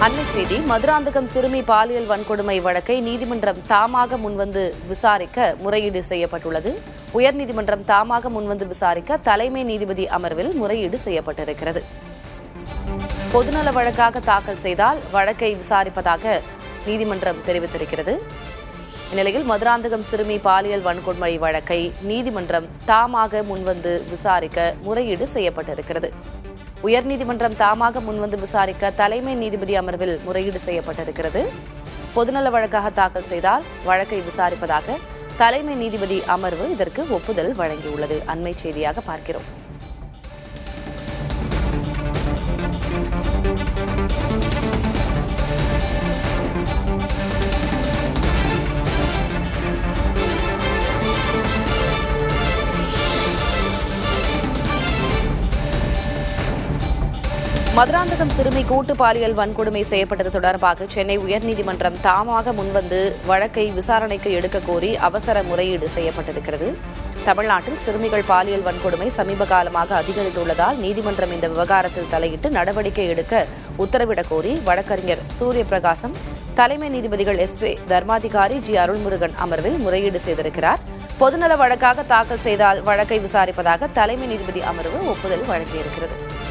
அண்மைச் செய்தி. மதுராந்தகம் சிறுமி பாலியல் வன்கொடுமை வழக்கை நீதிமன்றம் தாமாக முன்வந்து விசாரிக்க முறையீடு செய்யப்பட்டுள்ளது. உயர்நீதிமன்றம் தாமாக முன்வந்து விசாரிக்க தலைமை நீதிபதி அமர்வில் முறையீடு செய்யப்பட்டிருக்கிறது. பொதுநல வழக்காக தாக்கல் செய்தால் வழக்கை விசாரிப்பதாக நீதிமன்றம் தெரிவித்திருக்கிறது. இந்நிலையில் மதுராந்தகம் சிறுமி பாலியல் வன்கொடுமை வழக்கை நீதிமன்றம் தாமாக முன்வந்து விசாரிக்க முறையீடு செய்யப்பட்டிருக்கிறது. உயர்நீதிமன்றம் தாமாக முன்வந்து விசாரிக்க தலைமை நீதிபதி அமர்வில் முறையீடு செய்யப்பட்டிருக்கிறது. பொதுநல வழக்காக தாக்கல் செய்தால் வழக்கை விசாரிப்பதாக தலைமை நீதிபதி அமர்வு இதற்கு ஒப்புதல் வழங்கியுள்ளது. அண்மைச் செய்தியாக பார்க்கிறோம். மதுராந்தகம் சிறுமி கூட்டு பாலியல் வன்கொடுமை செய்யப்பட்டது தொடர்பாக சென்னை உயர்நீதிமன்றம் தாமாக முன்வந்து வழக்கை விசாரணைக்கு எடுக்க கோரி அவசர முறையீடு செய்யப்பட்டிருக்கிறது. தமிழ்நாட்டில் சிறுமிகள் பாலியல் வன்கொடுமை சமீப காலமாக அதிகரித்துள்ளதால் நீதிமன்றம் இந்த விவகாரத்தில் தலையிட்டு நடவடிக்கை எடுக்க உத்தரவிடக் கோரி வழக்கறிஞர் சூரியபிரகாசம் தலைமை நீதிபதிகள் எஸ்.வே. தர்மாதிகாரி ஜி. அருள்முருகன் அமர்வில் முறையீடு செய்திருக்கிறார். பொதுநல வழக்காக தாக்கல் செய்தால் வழக்கை விசாரிப்பதாக தலைமை நீதிபதி அமர்வு ஒப்புதல் வழங்கியிருக்கிறது.